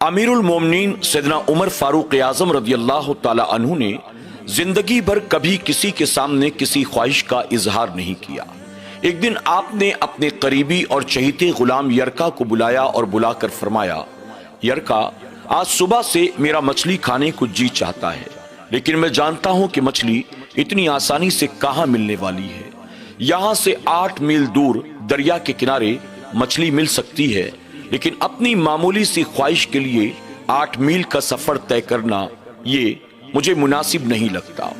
अमीरुल मोमिनीन सैयदना उमर फारूक आजम रदी अल्लाह ताला अन्हु ने जिंदगी भर कभी किसी के सामने किसी ख्वाहिश का इजहार नहीं किया। एक दिन आपने अपने करीबी और चहीते गुलाम यरका को बुलाया और बुलाकर फरमाया, यरका, आज सुबह से मेरा मछली खाने को जी चाहता है, लेकिन मैं जानता हूं कि मछली इतनी आसानी से कहां मिलने वाली है। यहां से 8 मील दूर दरिया के किनारे मछली मिल सकती है, लेकिन अपनी मामूली सी ख्वाहिश के लिए 8 मील का सफर तय करना ये मुझे मुनासिब नहीं लगता।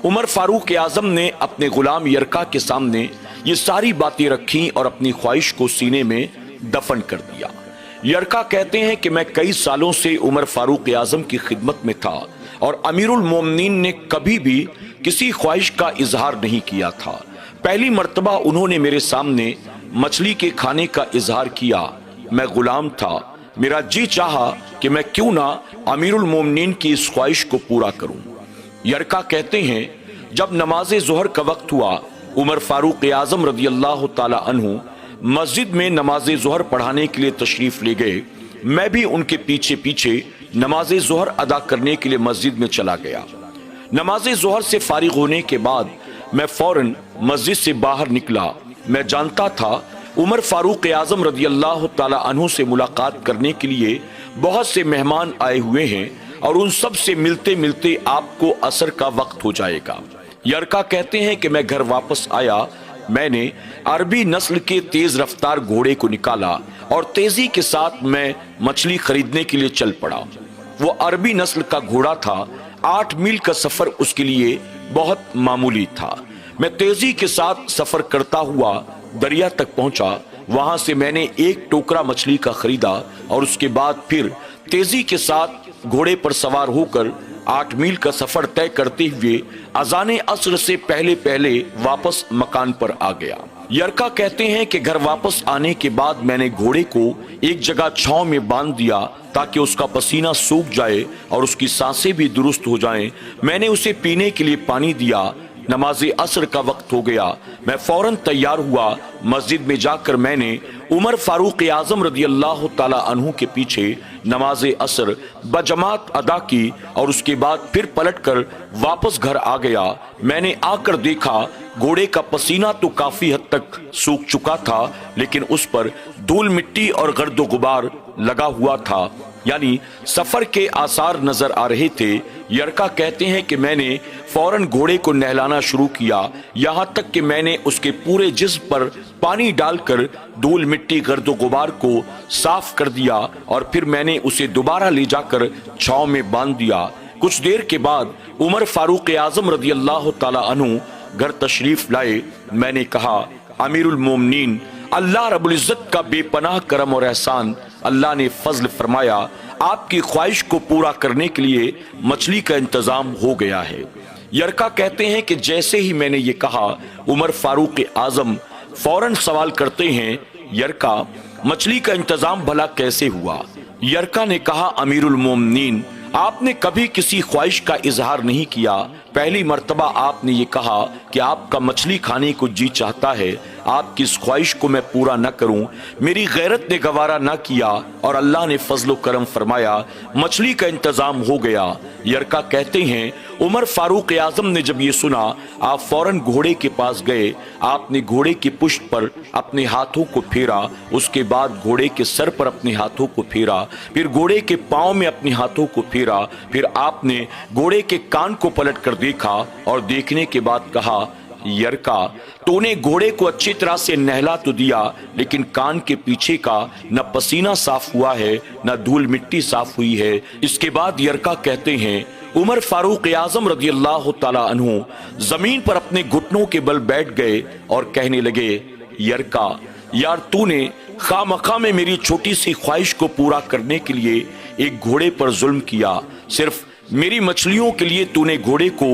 उमर फारूक आजम ने अपने गुलाम यरका के सामने ये सारी बातें रखी और अपनी ख्वाहिश को सीने में दफन कर दिया। यरका कहते हैं कि मैं कई सालों से उमर फारूक आजम की खिदमत में था और अमीरुल मोमिनीन ने कभी भी किसी ख्वाहिश का इजहार नहीं किया था। पहली मर्तबा उन्होंने मेरे सामने मछली के खाने का इजहार किया। मैं गुलाम था, मेरा जी चाहा कि मैं क्यों ना अमीरुल मोमिनीन की इस ख्वाहिश को पूरा करूं। यरका कहते हैं, जब नमाज ज़ोहर का वक्त हुआ, उमर फारूक आजम रदी अल्लाह ताला अन्हु मस्जिद में नमाज ज़ोहर पढ़ाने के लिए तशरीफ ले गए। मैं भी उनके पीछे पीछे नमाज ज़ोहर अदा करने के लिए मस्जिद में चला गया। नमाज ज़ोहर से फारिग होने के बाद मैं फौरन मस्जिद से बाहर निकला। मैं जानता था उमर फारूक आजम रदी अल्लाह ताला अन्हु से मुलाकात करने के लिए बहुत से मेहमान आए हुए हैं और उन सब से मिलते मिलते आपको असर का वक्त हो जाएगा। यरका कहते हैं कि मैं घर वापस आया। मैंने अरबी नस्ल के तेज रफ्तार घोड़े को निकाला और तेजी के साथ मैं मछली खरीदने के लिए चल पड़ा। वो अरबी नस्ल का घोड़ा था। 8 मील का सफर उसके लिए बहुत मामूली था। मैं तेजी के साथ सफर करता हुआ दरिया तक पहुंचा। वहां से मैंने एक टोकरा मछली का खरीदा और उसके बाद फिर तेजी के साथ घोड़े पर सवार होकर 8 मील का सफर तय करते हुए अजाने असर से पहले पहले वापस मकान पर आ गया। यरका कहते हैं कि घर वापस आने के बाद मैंने घोड़े को एक जगह छांव में बांध दिया ताकि उसका पसीना सूख जाए और उसकी सांसें भी दुरुस्त हो जाएं। मैंने उसे पीने के लिए पानी दिया। नमाज असर का वक्त हो गया। मैं फौरन तैयार हुआ। मस्जिद में जाकर मैंने उमर फारूक आजम रदी अल्लाह ताला अन्हु के पीछे नमाज असर बजमात अदा की और उसके बाद फिर पलटकर वापस घर आ गया। मैंने आकर देखा घोड़े का पसीना तो काफी हद तक सूख चुका था, लेकिन उस पर धूल मिट्टी और गर्दो गुबार लगा हुआ था, यानी सफर के आसार नजर आ रहे थे। यरका कहते हैं कि मैंने फौरन घोड़े को नहलाना शुरू किया, यहां तक कि मैंने उसके पूरे जिस्म पर पानी डालकर धूल मिट्टी गर्दो गुबार को साफ कर दिया और फिर मैंने उसे दोबारा ले जाकर छांव में बांध दिया। कुछ देर के बाद उमर फारूक आजम रदी अल्लाह ताला अन्हु घर तशरीफ लाए। मैंने कहा, अमीरुल मोमिनीन, अल्लाह रब्बुल इज्जत का बेपनाह करम और एहसान, अल्लाह ने फजल फरमाया, आपकी ख्वाहिश को पूरा करने के लिए मछली का इंतजाम हो गया है। यरका कहते हैं कि जैसे ही मैंने ये कहा, उमर फारूक आजम फौरन सवाल करते हैं, यरका, मछली का इंतजाम भला कैसे हुआ? यरका ने कहा, अमीरुल मोमिनीन, आपने कभी किसी ख्वाहिश का इजहार नहीं किया। पहली मर्तबा आपने ये कहा कि आपका मछली खाने को जी चाहता है, आपकी इस ख्वाहिश को मैं पूरा न करूं, मेरी गैरत ने गवारा न किया और अल्लाह ने फजलो करम फरमाया, मछली का इंतजाम हो गया। यरका कहते हैं, उमर फारूक आजम ने जब ये सुना, आप फौरन घोड़े के पास गए। आपने घोड़े की पुश्त पर अपने हाथों को फेरा, उसके बाद घोड़े के सर पर अपने हाथों को फेरा, फिर घोड़े के पांव में अपने हाथों को फेरा, फिर आपने घोड़े के कान को पलट कर देखा और देखने के बाद कहा, यरका, तूने घोड़े को अच्छी तरह से नहला तो दिया, लेकिन कान के पीछे का न पसीना साफ हुआ है न धूल मिट्टी साफ हुई है। इसके बाद यरका कहते हैं, उमर फारूक आजम रदी अल्लाह ताला अन्हु जमीन पर अपने घुटनों के बल बैठ गए और कहने लगे, यरका, यार, तूने खामखा में मेरी छोटी सी ख्वाहिश को पूरा करने के लिए एक घोड़े पर जुल्म किया। सिर्फ मेरी मछलियों के लिए तूने घोड़े को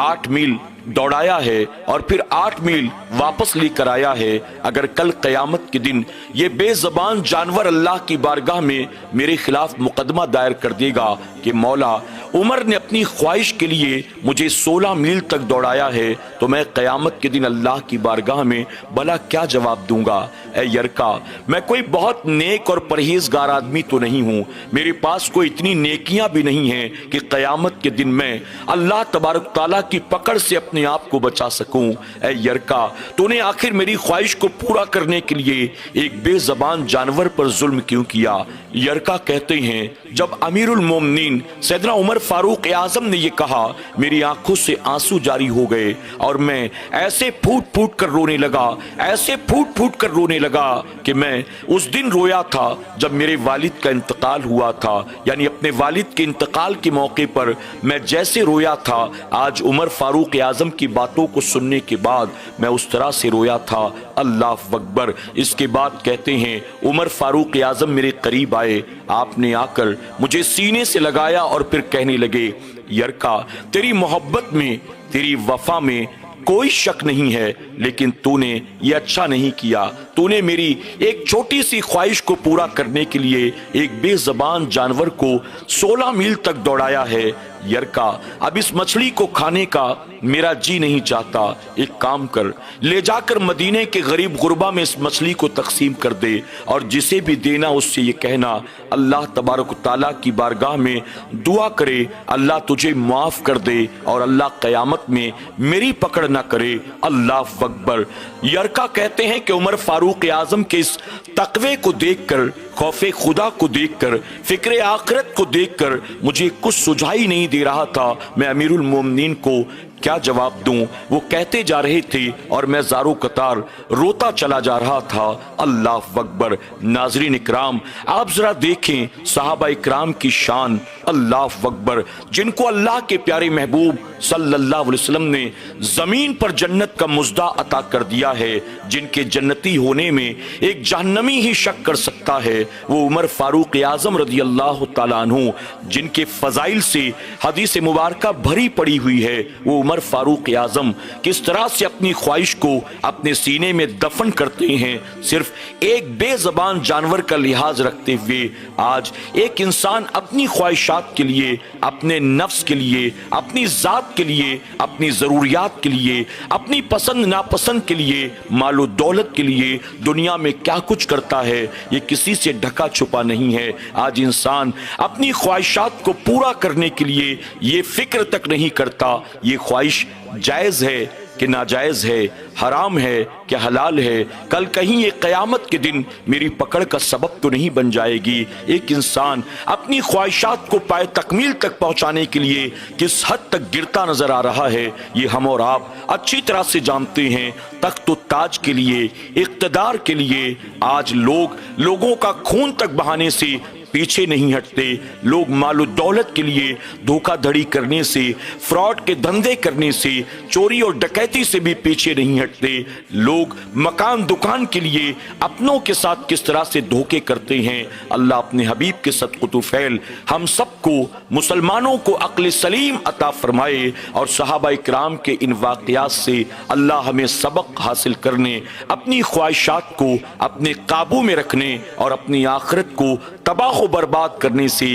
8 मील दौड़ाया है और फिर 8 मील वापस लेकर आया है। अगर कल क़यामत के दिन ये बेज़बान जानवर अल्लाह की बारगाह में मेरे खिलाफ मुकदमा दायर कर देगा कि मौला, عمر نے اپنی خواہش کے لیے مجھے 16 میل تک دوڑایا ہے تو میں قیامت کے دن اللہ کی بارگاہ میں بھلا کیا جواب دوں گا؟ اے یرکا، میں کوئی بہت نیک اور پرہیزگار آدمی تو نہیں ہوں، میرے پاس کوئی اتنی نیکیاں بھی نہیں ہیں کہ قیامت کے دن میں اللہ تبارک تعالیٰ کی پکڑ سے اپنے آپ کو بچا سکوں۔ اے یرکا، تو نے آخر میری خواہش کو پورا کرنے کے لیے ایک بے زبان جانور پر ظلم کیوں کیا؟ یرکا کہتے ہیں جب امیر المومنین سیدنا عمر فاروق اعظم نے یہ کہا، میری آنکھوں سے آنسو جاری ہو گئے اور میں ایسے پھوٹ پھوٹ کر رونے لگا، ایسے پھوٹ پھوٹ کر رونے لگا کہ میں اس دن رویا تھا جب میرے والد کا انتقال ہوا تھا، یعنی اپنے والد کے انتقال کے موقع پر میں جیسے رویا تھا، آج عمر فاروق اعظم کی باتوں کو سننے کے بعد میں اس طرح سے رویا تھا۔ اللہ اکبر۔ اس کے بعد کہتے ہیں عمر فاروق اعظم میرے قریب آئے، آپ نے آ کر مجھے سینے سے لگایا اور پھر کہنے لگے، یرکا، تیری محبت میں، تیری وفا میں کوئی شک نہیں ہے، لیکن تو نے یہ اچھا نہیں کیا، تو نے میری ایک چھوٹی سی خواہش کو پورا کرنے کے لیے ایک بے زبان جانور کو 16 میل تک دوڑایا ہے۔ یرکا، اب اس مچھلی کو کھانے کا میرا جی نہیں چاہتا، ایک کام کر، لے جا کر مدینے کے غریب غربا میں اس مچھلی کو تقسیم کر دے، اور جسے بھی دینا اس سے یہ کہنا اللہ تبارک و تعالیٰ کی بارگاہ میں دعا کرے اللہ تجھے معاف کر دے اور اللہ قیامت میں میری پکڑ نہ کرے۔ اللہ اکبر۔ یرکا کہتے ہیں کہ عمر فاروق اعظم کے اس تقوی کو دیکھ کر، خوف خدا کو دیکھ کر، فکر آخرت کو دیکھ کر مجھے کچھ سجھائی نہیں دے رہا تھا میں امیر المومنین کو کیا جواب دوں۔ وہ کہتے جا رہے تھے اور میں زارو قطار روتا چلا جا رہا تھا۔ اللہ اکبر۔ ناظرین اکرام، آپ ذرا دیکھیں صحابہ اکرام کی شان، اللہ اکبر، جن کو اللہ کے پیارے محبوب صلی اللہ علیہ وسلم نے زمین پر جنت کا مژدہ عطا کر دیا ہے، جن کے جنتی ہونے میں ایک جہنمی ہی شک کر سکتا ہے، وہ عمر فاروق اعظم رضی اللہ تعالیٰ عنہ، جن کے فضائل سے حدیث مبارکہ بھری پڑی ہوئی ہے۔ وہ عمر فاروق اعظم کس طرح سے اپنی خواہش کو اپنے سینے میں دفن کرتے ہیں، صرف ایک بے زبان جانور کا لحاظ رکھتے ہوئے۔ آج ایک انسان اپنی خواہشات کے لیے، اپنے نفس کے لیے، اپنی ذات کے لیے، اپنی ضروریات کے لیے، اپنی پسند ناپسند کے لیے، مال و دولت کے لیے دنیا میں کیا کچھ کرتا ہے، یہ کسی سے ڈھکا چھپا نہیں ہے۔ آج انسان اپنی خواہشات کو پورا کرنے کے لیے یہ فکر تک نہیں کرتا یہ خواہش جائز ہے کہ ناجائز ہے، حرام ہے کہ حلال ہے، کل کہیں یہ قیامت کے دن میری پکڑ کا سبب تو نہیں بن جائے گی۔ ایک انسان اپنی خواہشات کو پائے تکمیل تک پہنچانے کے لیے کس حد تک گرتا نظر آ رہا ہے، یہ ہم اور آپ اچھی طرح سے جانتے ہیں۔ تخت و تاج کے لیے، اقتدار کے لیے آج لوگوں کا خون تک بہانے سے پیچھے نہیں ہٹتے، لوگ مال و دولت کے لیے دھوکہ دھڑی کرنے سے، فراڈ کے دھندے کرنے سے، چوری اور ڈکیتی سے بھی پیچھے نہیں ہٹتے۔ لوگ مکان دکان کے لیے اپنوں کے ساتھ کس طرح سے دھوکے کرتے ہیں۔ اللہ اپنے حبیب کے صدقہ طفیل ہم سب کو، مسلمانوں کو عقل سلیم عطا فرمائے، اور صحابہ اکرام کے ان واقعات سے اللہ ہمیں سبق حاصل کرنے، اپنی خواہشات کو اپنے قابو میں رکھنے اور اپنی آخرت کو تباہ و برباد کرنے سے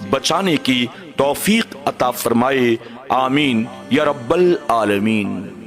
بچانے کی توفیق عطا فرمائے۔ آمین یا رب العالمین۔